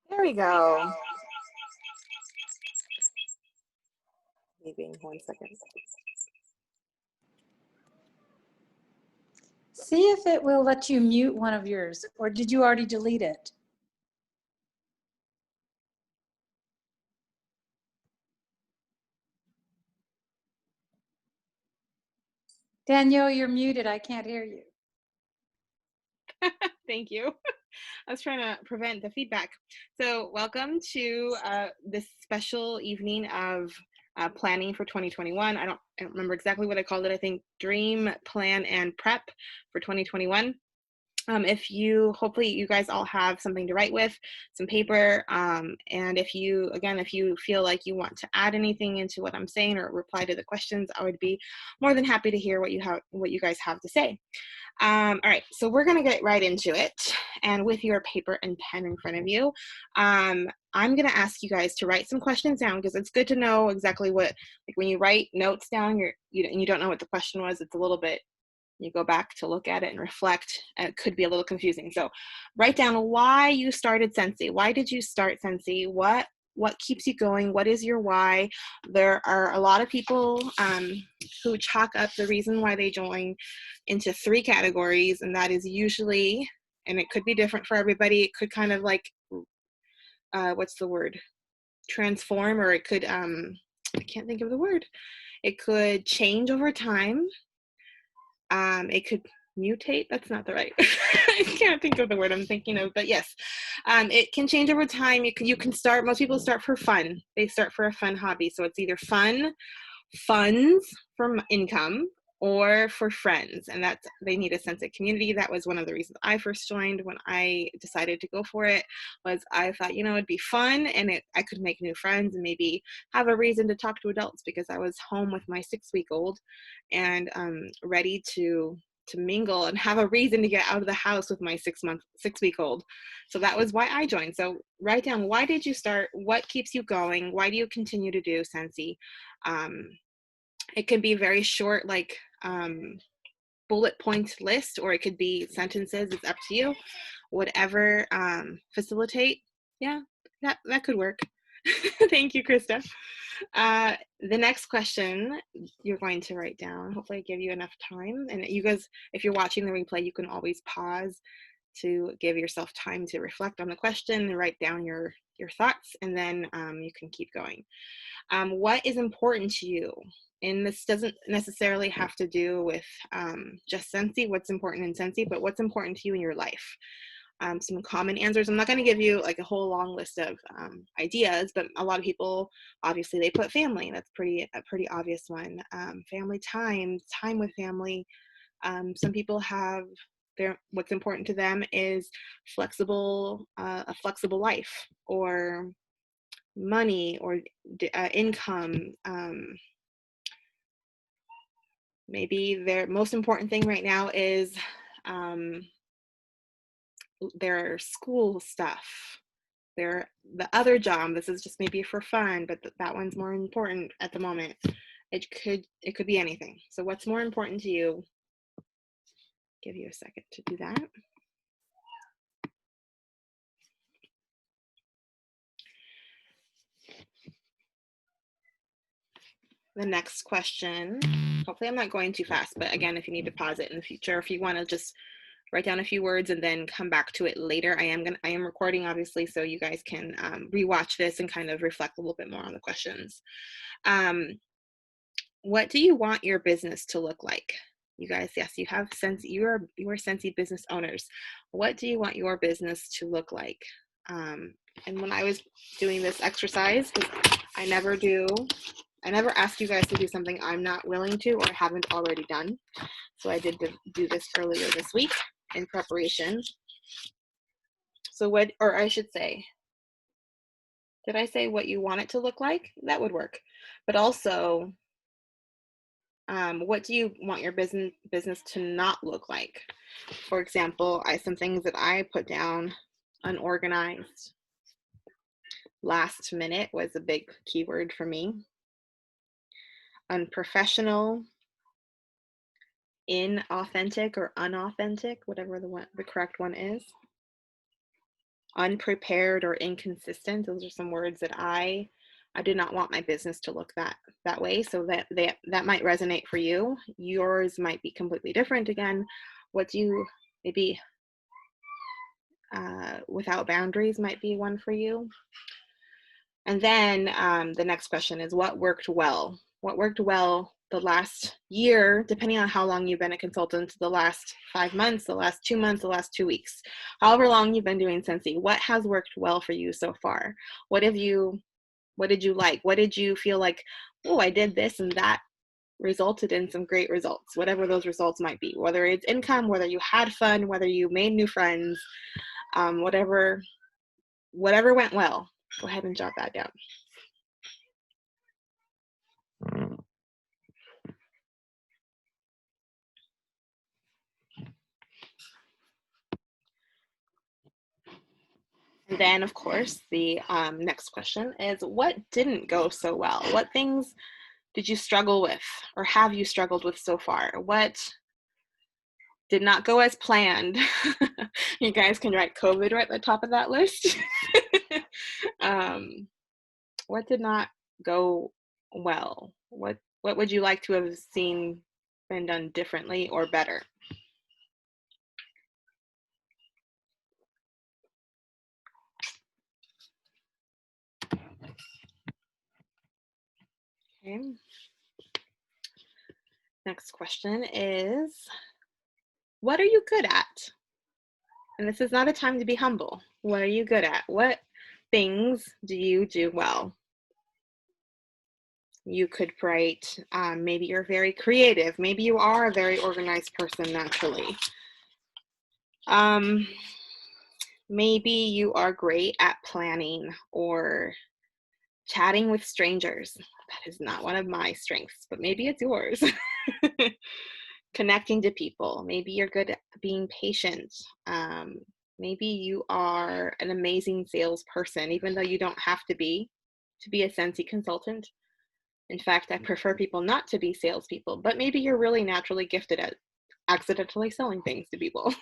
There we go. Leaving 1 second. See if it will let you mute one of yours, or did you already delete it? Danielle, you're muted. I can't hear you. Thank you. I was trying to prevent the feedback. So welcome to this special evening of planning for 2021. I don't remember exactly what I called it. I think Dream, Plan, and Prep for 2021. Hopefully you guys all have something to write with, some paper, and if you feel like you want to add anything into what I'm saying or reply to the questions, I would be more than happy to hear what you guys have to say. All right, so we're gonna get right into it, and with your paper and pen in front of you, I'm gonna ask you guys to write some questions down, because it's good to know exactly what, like when you write notes down, you don't know what the question was. It's a little bit, you go back to look at it and reflect, and it could be a little confusing. So write down why you started Scentsy. Why did you start Scentsy? What keeps you going? What is your why? There are a lot of people who chalk up the reason why they join into 3 categories, and that is usually, and it could be different for everybody, it could kind of like, what's the word? Transform, or it could, I can't think of the word. It could change over time. It could mutate. That's not the right. I can't think of the word I'm thinking of, but yes, it can change over time. You can start. Most people start for fun. They start for a fun hobby. So it's either funds from income, or for friends, and that's, they need a sense of community. That was one of the reasons I first joined. When I decided to go for it, was I thought, it'd be fun, and I could make new friends and maybe have a reason to talk to adults, because I was home with my 6-week-old and ready to mingle and have a reason to get out of the house with my 6-week-old. So that was why I joined. So write down, why did you start? What keeps you going? Why do you continue to do Scentsy? It can be very short, like bullet point list, or it could be sentences. It's up to you. Whatever facilitate. Yeah, that could work. Thank you, Krista. The next question you're going to write down. Hopefully I give you enough time. And you guys, if you're watching the replay, you can always pause to give yourself time to reflect on the question and write down your thoughts, and then you can keep going. What is important to you? And this doesn't necessarily have to do with just Scentsy, what's important in Scentsy, but what's important to you in your life. Some common answers. I'm not going to give you like a whole long list of ideas, but a lot of people, obviously, they put family. That's a pretty obvious one. Family time with family. Some people have what's important to them is a flexible life, or money, or income. Maybe their most important thing right now is their school stuff, the other job. This is just maybe for fun, but that one's more important at the moment. It could be anything. So what's more important to you? Give you a second to do that. The next question, hopefully I'm not going too fast, but again, if you need to pause it in the future, if you want to just write down a few words and then come back to it later. I am recording, obviously, so you guys can rewatch this and kind of reflect a little bit more on the questions. What do you want your business to look like? You guys, yes, you have Scentsy. You are Scentsy business owners. What do you want your business to look like? And when I was doing this exercise, I never ask you guys to do something I'm not willing to or haven't already done. So I did do this earlier this week in preparation. So or I should say, did I say what you want it to look like? That would work. But also, what do you want your business to not look like? For example, some things that I put down: unorganized. Last minute was a big keyword for me. Unprofessional. Inauthentic or unauthentic, whatever the correct one is. unprepared or inconsistent. Those are some words that I did not want my business to look that way. So that might resonate for you. Yours might be completely different. Again, what do you maybe without boundaries might be one for you. And then the next question is, what worked well? What worked well the last year, depending on how long you've been a consultant, the last 5 months, the last 2 months, the last 2 weeks, however long you've been doing Scentsy, what has worked well for you so far? What did you like? What did you feel like, oh, I did this and that resulted in some great results, whatever those results might be, whether it's income, whether you had fun, whether you made new friends, whatever went well. Go ahead and jot that down. And then, of course, the next question is, what didn't go so well? What things did you struggle with, or have you struggled with so far? What did not go as planned? You guys can write COVID right at the top of that list. What did not go well? What would you like to have seen been done differently or better? Okay. Next question is, what are you good at? And this is not a time to be humble. What are you good at? What things do you do well? You could write, maybe you're very creative. Maybe you are a very organized person naturally. Maybe you are great at planning or chatting with strangers. That is not one of my strengths, but maybe it's yours. Connecting to people. Maybe you're good at being patient. Maybe you are an amazing salesperson, even though you don't have to be a Scentsy consultant. In fact, I prefer people not to be salespeople, but maybe you're really naturally gifted at accidentally selling things to people.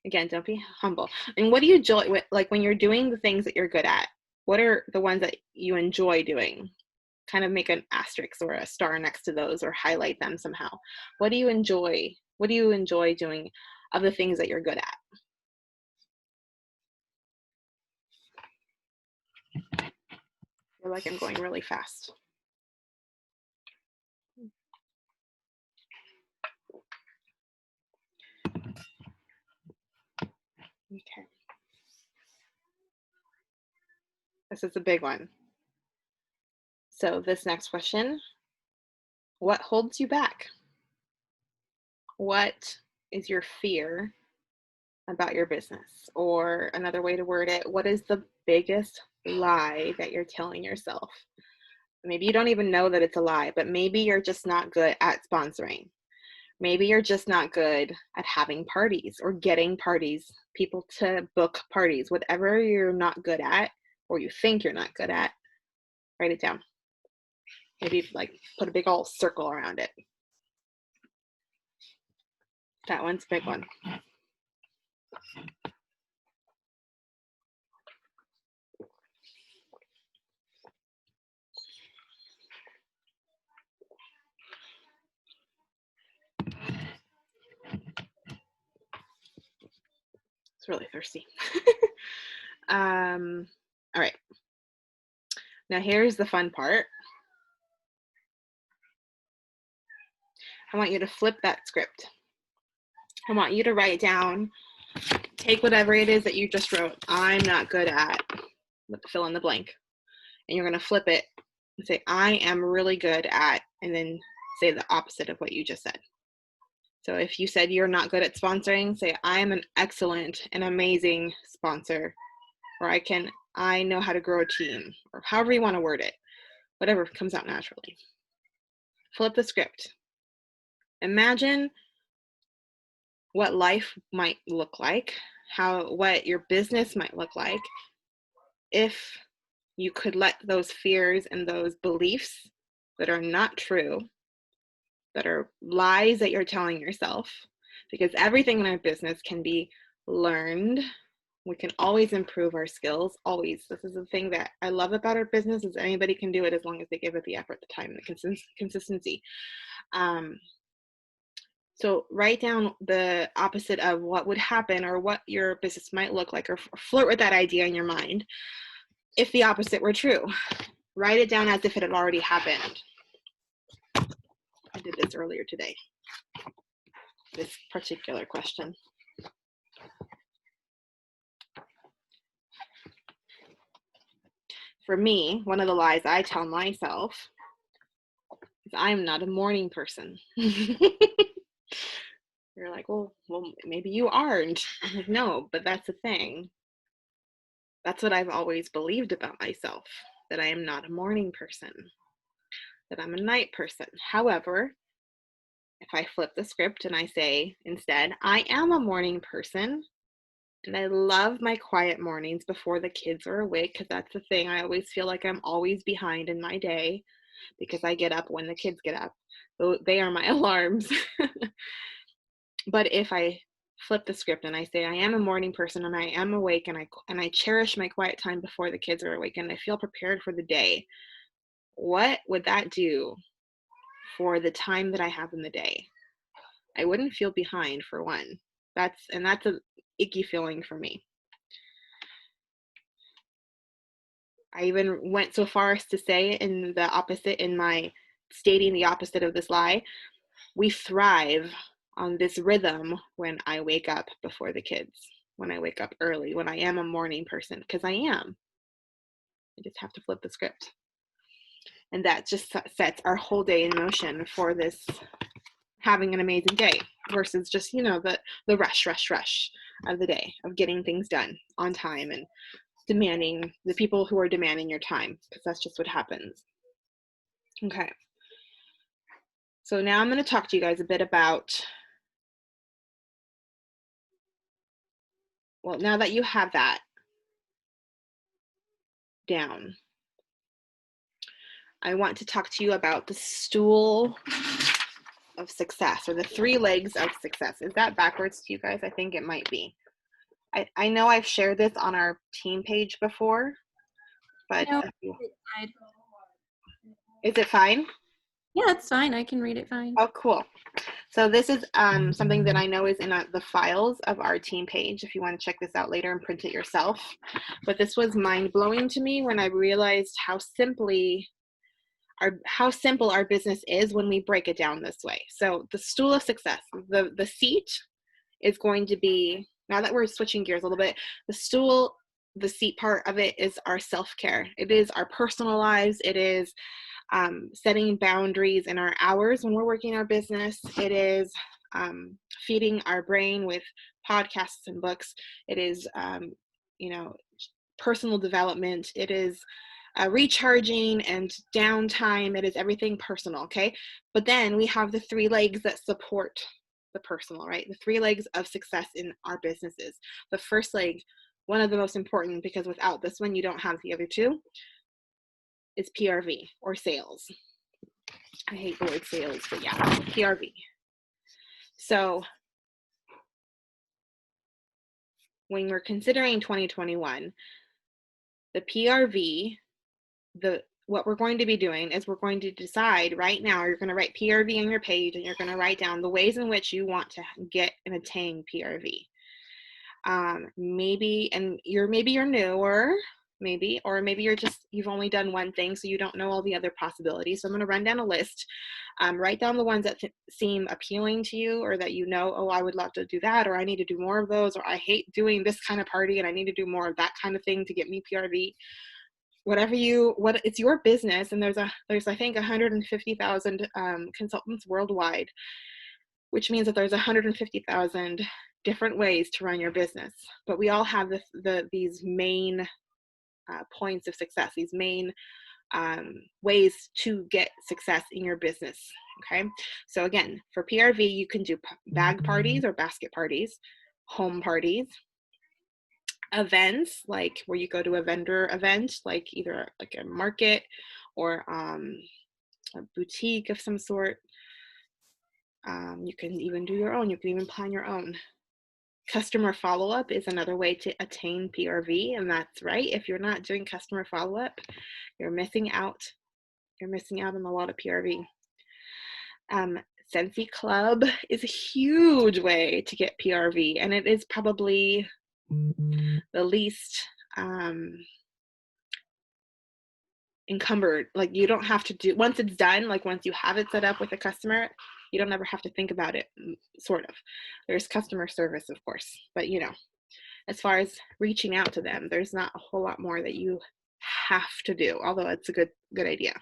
Again, don't be humble. And what do you enjoy, like when you're doing the things that you're good at? What are the ones that you enjoy doing? Kind of make an asterisk or a star next to those, or highlight them somehow. What do you enjoy? What do you enjoy doing of the things that you're good at? I feel like I'm going really fast. Okay. This is a big one. So this next question, what holds you back? What is your fear about your business? Or another way to word it, what is the biggest lie that you're telling yourself? Maybe you don't even know that it's a lie, but maybe you're just not good at sponsoring. Maybe you're just not good at having parties or getting parties, people to book parties. Whatever you're not good at, or you think you're not good at, write it down. Maybe like put a big old circle around it. That one's a big one. It's really thirsty. All right. Now here's the fun part. I want you to flip that script. I want you to write down, take whatever it is that you just wrote, I'm not good at, fill in the blank. And you're going to flip it and say, I am really good at, and then say the opposite of what you just said. So if you said you're not good at sponsoring, say, I am an excellent and amazing sponsor, or I know how to grow a team, or however you want to word it, whatever comes out naturally. Flip the script. Imagine what life might look like, what your business might look like if you could let those fears and those beliefs that are not true, that are lies that you're telling yourself, because everything in our business can be learned. We can always improve our skills, always. This is the thing that I love about our business, is anybody can do it as long as they give it the effort, the time, and the consistency. So write down the opposite of what would happen or what your business might look like, or flirt with that idea in your mind if the opposite were true. Write it down as if it had already happened. I did this earlier today, this particular question. For me, one of the lies I tell myself is I'm not a morning person. You're like, well, maybe you aren't. I'm like, no, but that's the thing. That's what I've always believed about myself, that I am not a morning person, that I'm a night person. However, if I flip the script and I say instead, I am a morning person, and I love my quiet mornings before the kids are awake, because that's the thing. I always feel like I'm always behind in my day because I get up when the kids get up. So they are my alarms. But if I flip the script and I say I am a morning person and I am awake, and I cherish my quiet time before the kids are awake, and I feel prepared for the day, what would that do for the time that I have in the day? I wouldn't feel behind, for one. That's a icky feeling for me. I even went so far as to say in my stating the opposite of this lie, we thrive on this rhythm when I wake up before the kids, when I wake up early, when I am a morning person, because I am. I just have to flip the script. And that just sets our whole day in motion for this having an amazing day, versus just, the rush of the day, of getting things done on time and demanding, the people who are demanding your time, because that's just what happens. Okay. So now I'm going to talk to you guys a bit about, well, now that you have that down, I want to talk to you about the stool of success, or the 3 legs of success. Is that backwards to you guys? I think it might be. I know I've shared this on our team page before, but No, is it fine? yeah, it's fine. I can read it fine. Oh, cool. So this is something that I know is in the files of our team page, if you want to check this out later and print it yourself. But this was mind-blowing to me when I realized how simple our business is when we break it down this way. So the stool of success, the seat is going to be, now that we're switching gears a little bit, the seat part of it is our self-care. It is our personal lives. It is setting boundaries in our hours when we're working our business. It is feeding our brain with podcasts and books. It is, personal development. It is recharging and downtime. It is everything personal, okay? But then we have the 3 legs that support the personal, right? The 3 legs of success in our businesses. The first leg, one of the most important, because without this one, you don't have the other 2, is PRV, or sales. I hate the word sales, but yeah, PRV. So when we're considering 2021, the PRV, what we're going to be doing is we're going to decide right now, you're going to write PRV on your page, and you're going to write down the ways in which you want to get and attain PRV. Maybe you're newer, or maybe you've only done one thing, so you don't know all the other possibilities. So I'm going to run down a list. Write down the ones that seem appealing to you, or that oh, I would love to do that, or I need to do more of those, or I hate doing this kind of party and I need to do more of that kind of thing to get me PRV. It's your business, and there's I think 150,000 consultants worldwide, which means that there's 150,000 different ways to run your business. But we all have these main points of success, these main ways to get success in your business. Okay, so again, for PRV, you can do bag parties or basket parties, home parties, events, like where you go to a vendor event, like either like a market or a boutique of some sort. You can even do your own. You can even plan your own Customer follow-up is another way to attain PRV, and that's right. If you're not doing customer follow-up, you're missing out. You're missing out on a lot of PRV. Scentsy Club is a huge way to get PRV, and it is probably the least encumbered. Like, you don't have to do, once it's done, like once you have it set up with a customer, you don't ever have to think about it, sort of. There's customer service, of course, but you know, as far as reaching out to them, there's not a whole lot more that you have to do, although it's a good idea.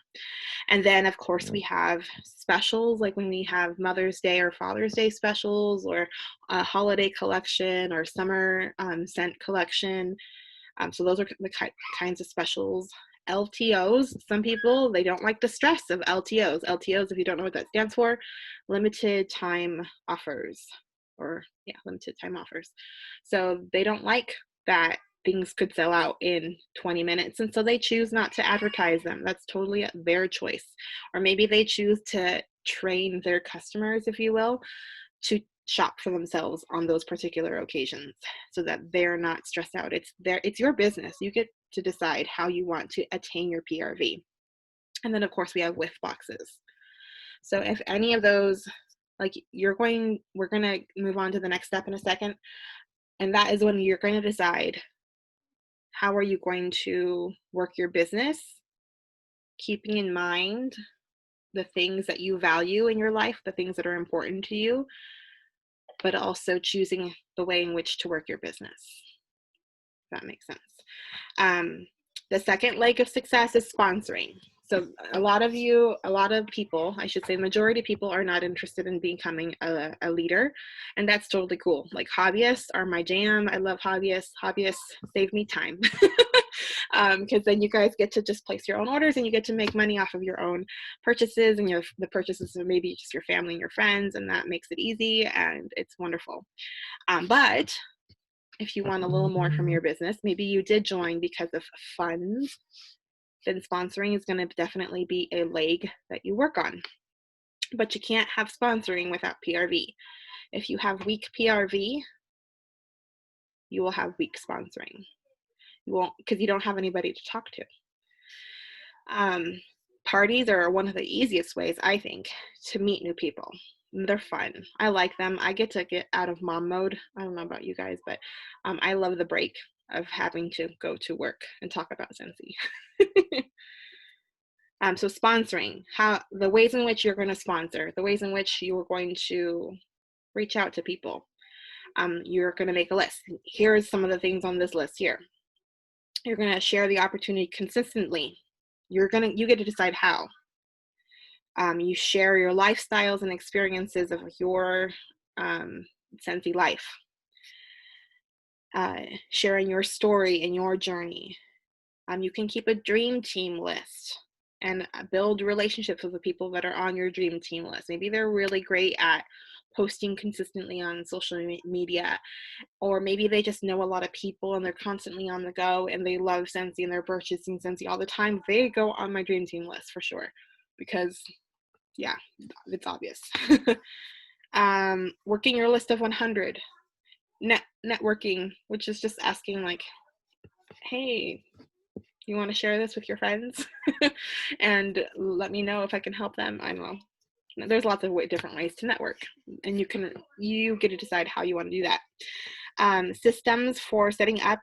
And then of course we have specials, like when we have Mother's Day or Father's Day specials, or a holiday collection, or summer scent collection. So those are the kinds of specials. LTOs, some people, they don't like the stress of LTOs. LTOs, if you don't know what that stands for, limited time offers, or yeah, limited time offers. So they don't like that things could sell out in 20 minutes, and so they choose not to advertise them. That's totally their choice. Or maybe they choose to train their customers, if you will, to shop for themselves on those particular occasions, so that they're not stressed out. It's your business. You get to decide how you want to attain your PRV. And then of course we have whiff boxes. So if any of those, like we're going to move on to the next step in a second, and that is when you're going to decide how are you going to work your business, keeping in mind the things that you value in your life, the things that are important to you, but also choosing the way in which to work your business. If that makes sense. The second leg of success is sponsoring. So a lot of people, I should say, the majority of people are not interested in becoming a leader, and that's totally cool. Like, hobbyists are my jam. I love hobbyists. Hobbyists save me time, because then you guys get to just place your own orders, and you get to make money off of your own purchases, and the purchases of maybe just your family and your friends, and that makes it easy, and it's wonderful. But if you want a little more from your business, maybe you did join because of funds, then sponsoring is going to definitely be a leg that you work on. But you can't have sponsoring without PRV. If you have weak PRV, you will have weak sponsoring. You won't, because you don't have anybody to talk to. Parties are one of the easiest ways, I think, to meet new people. They're fun. I like them. I get to get out of mom mode. I don't know about you guys, but I love the break of having to go to work and talk about Scentsy. So sponsoring, the ways in which you're going to sponsor, the ways in which you're going to reach out to people. You're going to make a list. Here's some of the things on this list here. You're going to share the opportunity consistently. You get to decide how. You share your lifestyles and experiences of your Scentsy life. Sharing your story and your journey. You can keep a dream team list and build relationships with the people that are on your dream team list. Maybe they're really great at posting consistently on social media, or maybe they just know a lot of people and they're constantly on the go and they love Scentsy and they're purchasing Scentsy all the time. They go on my dream team list for sure, because yeah, it's obvious. Working your list of 100. Networking, which is just asking like, hey, you want to share this with your friends? And let me know if I can help them. I don't know. There's lots of different ways to network, and you get to decide how you want to do that. Systems for setting up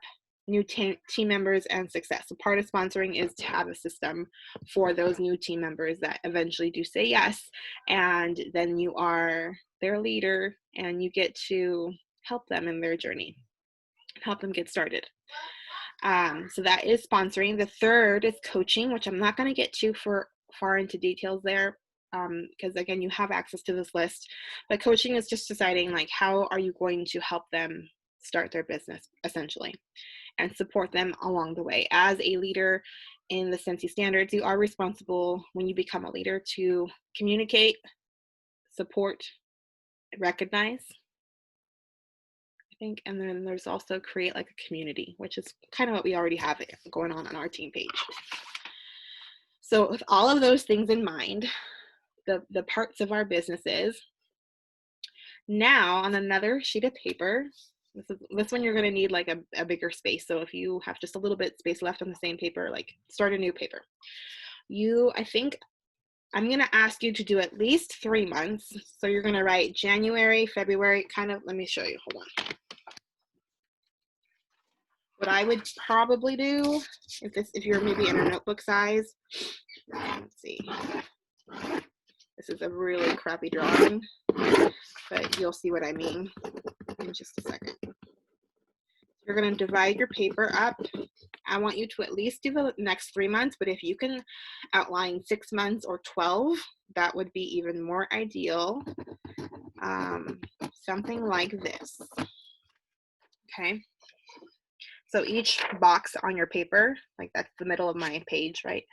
new team members and success. So part of sponsoring is to have a system for those new team members that eventually do say yes, and then you are their leader and you get to help them in their journey, help them get started. So that is sponsoring. The third is coaching, which I'm not going to get too far into details there, because again, you have access to this list. But coaching is just deciding like, how are you going to help them start their business, essentially, and support them along the way. As a leader in the Scentsy standards, you are responsible when you become a leader to communicate, support, recognize, I think, and then there's also create like a community, which is kind of what we already have going on our team page. So with all of those things in mind, the parts of our businesses, now on another sheet of paper, This one you're going to need like a bigger space. So if you have just a little bit space left on the same paper, like start a new paper. I think I'm going to ask you to do at least 3 months. So you're going to write January, February, kind of, let me show you, hold on. What I would probably do if you're maybe in a notebook size, let's see. This is a really crappy drawing, but you'll see what I mean in just a second. You're going to divide your paper up. I want you to at least do the next 3 months, but if you can outline 6 months or 12, that would be even more ideal. Something like this. Okay. So each box on your paper, like that's the middle of my page, right?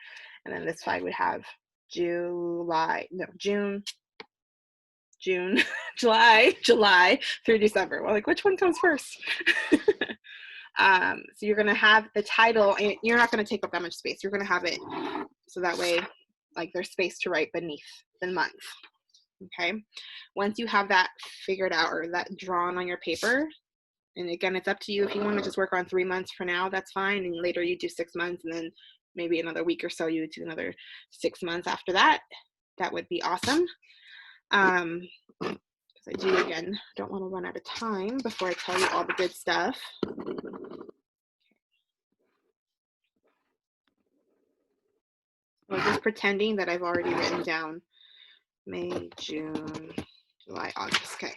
And then this side would have June, July through December. Well, like which one comes first? So you're gonna have the title, and you're not gonna take up that much space. You're gonna have it so that way, like there's space to write beneath the month. Okay. Once you have that figured out or that drawn on your paper, and again, it's up to you. If you want to just work on 3 months for now, that's fine. And later you do 6 months, and then maybe another week or so you do another 6 months after that. That would be awesome. Because I don't want to run out of time before I tell you all the good stuff. We're just pretending that I've already written down May, June, July, August. Okay.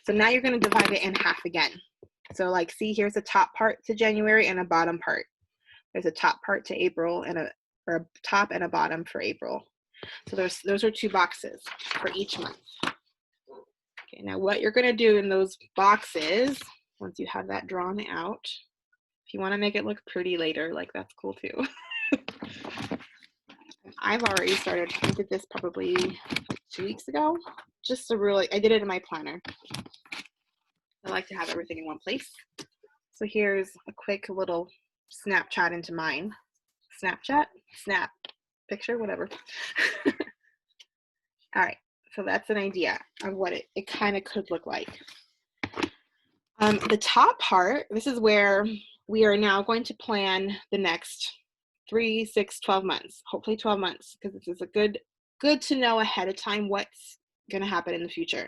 So now you're going to divide it in half again. So like, see, here's a top part to January and a bottom part. There's a top part to April and a top and a bottom for April. So those are 2 boxes for each month. Okay, now what you're gonna do in those boxes, once you have that drawn out, if you wanna make it look pretty later, like that's cool too. I've already started, I did this probably 2 weeks ago, I did it in my planner. I like to have everything in one place. So here's a quick little Snapchat into mine. Snap picture, whatever. All right, so that's an idea of what it kind of could look like. The top part, this is where we are now going to plan the next 3, 6, 12 months, hopefully 12 months, because this is a good to know ahead of time what's going to happen in the future.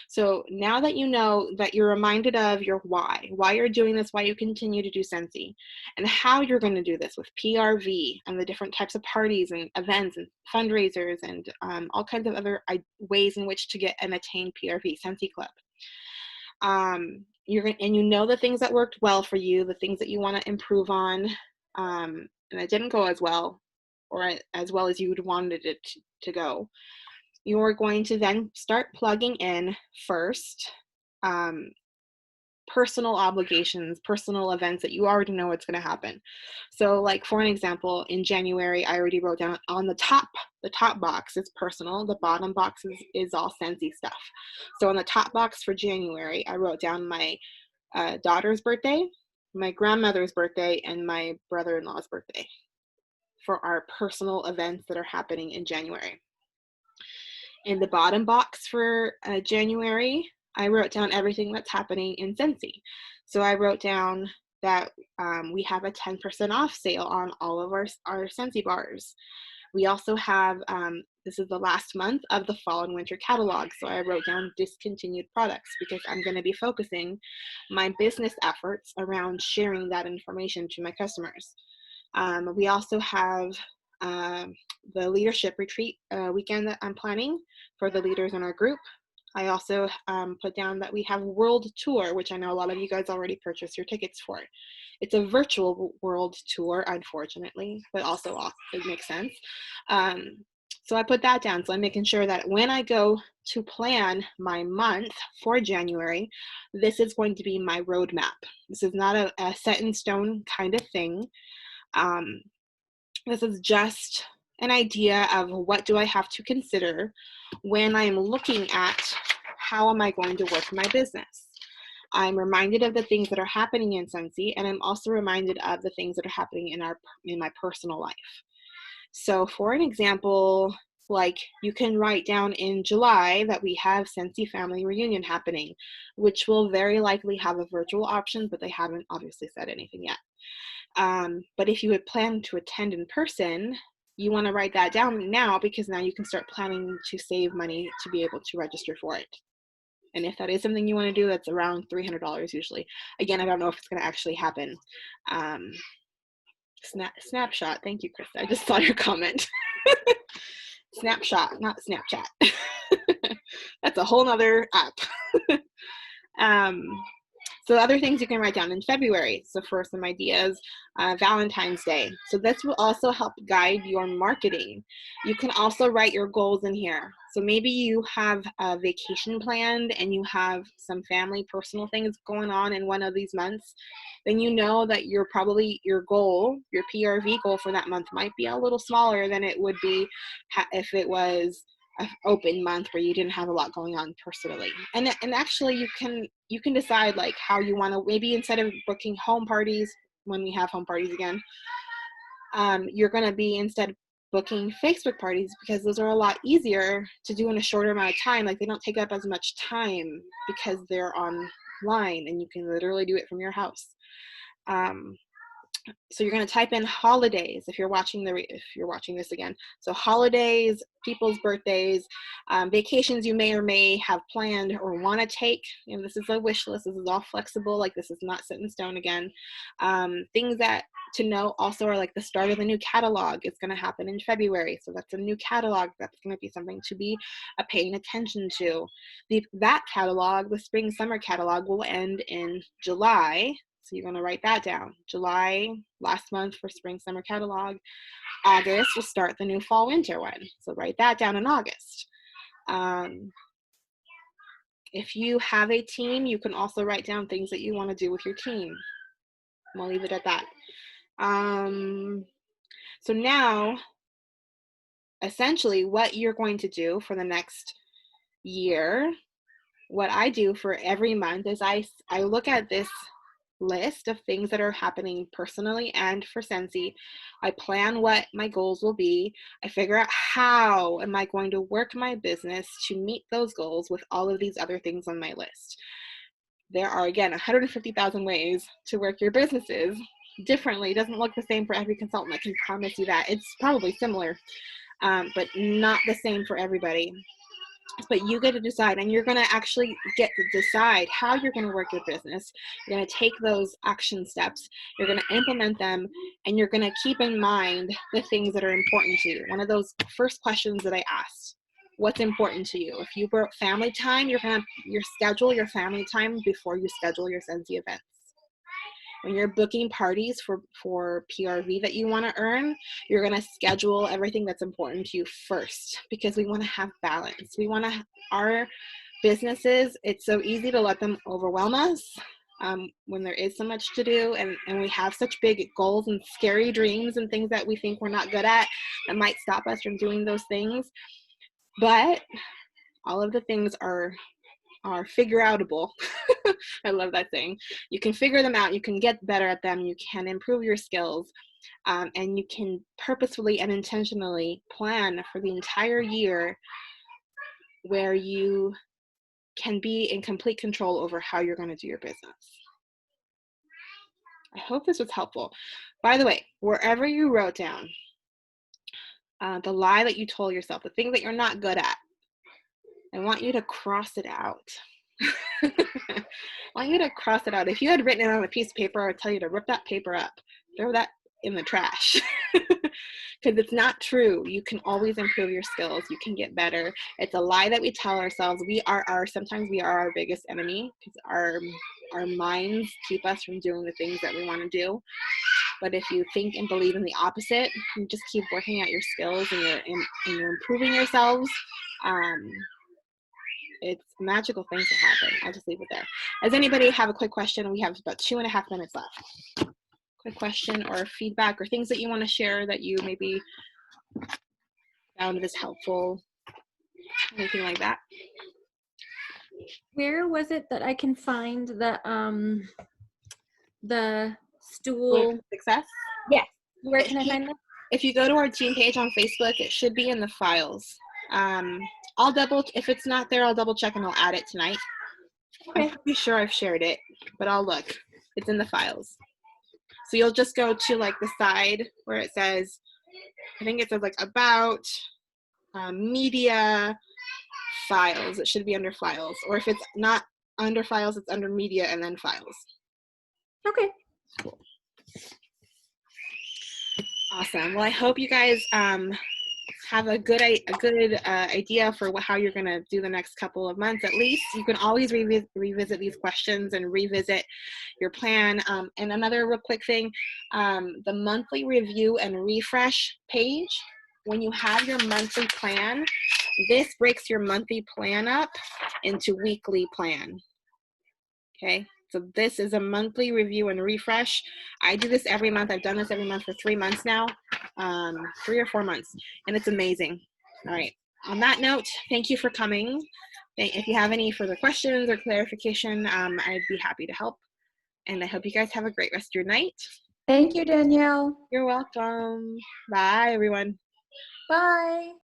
So now that you know that you're reminded of your why you're doing this, why you continue to do Scentsy, and how you're going to do this with PRV and the different types of parties and events and fundraisers and all kinds of other ways in which to get and attain PRV, Scentsy Club. And you know the things that worked well for you, the things that you want to improve on, and it didn't go as well or as well as you would wanted it to go. You're going to then start plugging in first personal obligations, personal events that you already know what's going to happen. So like for an example, in January, I already wrote down on the top box is personal, the bottom box is all Scentsy stuff. So on the top box for January, I wrote down my daughter's birthday, my grandmother's birthday, and my brother-in-law's birthday for our personal events that are happening in January. In the bottom box for January, I wrote down everything that's happening in Scentsy. So I wrote down that we have a 10% off sale on all of our Scentsy bars. We also have, this is the last month of the fall and winter catalog. So I wrote down discontinued products because I'm going to be focusing my business efforts around sharing that information to my customers. We also have the leadership retreat weekend that I'm planning for the leaders in our group. I also put down that we have world tour, which I know a lot of you guys already purchased your tickets for. It's a virtual world tour, unfortunately, but also it makes sense. So I put that down. So I'm making sure that when I go to plan my month for January, this is going to be my roadmap. This is not a set in stone kind of thing. This is just an idea of what do I have to consider when I'm looking at how am I going to work my business. I'm reminded of the things that are happening in Scentsy, and I'm also reminded of the things that are happening in my personal life. So for an example, like you can write down in July that we have Scentsy family reunion happening, which will very likely have a virtual option, but they haven't obviously said anything yet. But if you had planned to attend in person, you want to write that down now, because now you can start planning to save money to be able to register for it. And if that is something you want to do, that's around $300 usually. Again, I don't know if it's going to actually happen. Snapshot. Thank you, Krista. I just saw your comment. Snapshot, not Snapchat. That's a whole nother app. So other things you can write down in February. So for some ideas, Valentine's Day. So this will also help guide your marketing. You can also write your goals in here. So maybe you have a vacation planned and you have some family personal things going on in one of these months. Then you know that your goal, your PRV goal for that month might be a little smaller than it would be if it was an open month where you didn't have a lot going on personally. And actually you can decide like how you want to, maybe instead of booking home parties when we have home parties again, you're going to be instead booking Facebook parties, because those are a lot easier to do in a shorter amount of time. Like they don't take up as much time because they're online and you can literally do it from your house. So you're going to type in holidays if you're watching this again. So holidays, people's birthdays, vacations you may or may have planned or want to take. You know, this is a wish list. This is all flexible. Like this is not set in stone again. Things that to know also are like the start of the new catalog. It's going to happen in February. So that's a new catalog. That's going to be something to be paying attention to. That catalog, the spring summer catalog, will end in July. So you're going to write that down. July, last month for spring summer catalog. August will start the new fall winter one. So write that down in August. If you have a team, you can also write down things that you want to do with your team. I'll leave it at that. So now, essentially what you're going to do for the next year, what I do for every month is I look at this list of things that are happening personally and for Scentsy. I plan what my goals will be. I figure out how am I going to work my business to meet those goals with all of these other things on my list. There are, again, 150,000 ways to work your businesses differently. It doesn't look the same for every consultant. I can promise you that. It's probably similar, but not the same for everybody. But you get to decide, and you're going to actually get to decide how you're going to work your business. You're going to take those action steps, you're going to implement them, and you're going to keep in mind the things that are important to you. One of those first questions that I asked, what's important to you? If you wrote family time, you're going to schedule your family time before you schedule your Scentsy events. When you're booking parties for PRV that you want to earn, you're going to schedule everything that's important to you first, because we want to have balance. We want to, our businesses, it's so easy to let them overwhelm us when there is so much to do, and we have such big goals and scary dreams and things that we think we're not good at that might stop us from doing those things. But all of the things are figure outable. I love that saying. You can figure them out, you can get better at them, you can improve your skills, and you can purposefully and intentionally plan for the entire year where you can be in complete control over how you're going to do your business. I hope this was helpful. By the way, wherever you wrote down the lie that you told yourself, the thing that you're not good at, I want you to cross it out. I want you to cross it out. If you had written it on a piece of paper, I would tell you to rip that paper up, throw that in the trash, because it's not true. You can always improve your skills. You can get better. It's a lie that we tell ourselves. Sometimes we are our biggest enemy, because our minds keep us from doing the things that we want to do. But if you think and believe in the opposite, you just keep working at your skills and you're improving yourselves. It's magical things that happen. I'll just leave it there. Does anybody have a quick question? We have about 2.5 minutes left. Quick question or feedback or things that you want to share that you maybe found this helpful, anything like that? Where was it that I can find the stool Success? Yes. Where can I find that? If you go to our team page on Facebook, it should be in the files. If it's not there, I'll double check and I'll add it tonight. I'm pretty sure I've shared it, but I'll look. It's in the files. So you'll just go to like the side where it says, I think it says like about media files. It should be under files. Or if it's not under files, it's under media and then files. Okay. Cool. Awesome. Well, I hope you guys have a good idea for how you're going to do the next couple of months at least. You can always revisit these questions and revisit your plan. And another real quick thing, the monthly review and refresh page, when you have your monthly plan, this breaks your monthly plan up into weekly plan. Okay, so this is a monthly review and refresh. I do this every month. I've done this every month for 3 months now, 3 or 4 months, and it's amazing. All right, on that note, thank you for coming. If you have any further questions or clarification, I'd be happy to help. And I hope you guys have a great rest of your night. Thank you, Danielle. You're welcome. Bye, everyone. Bye.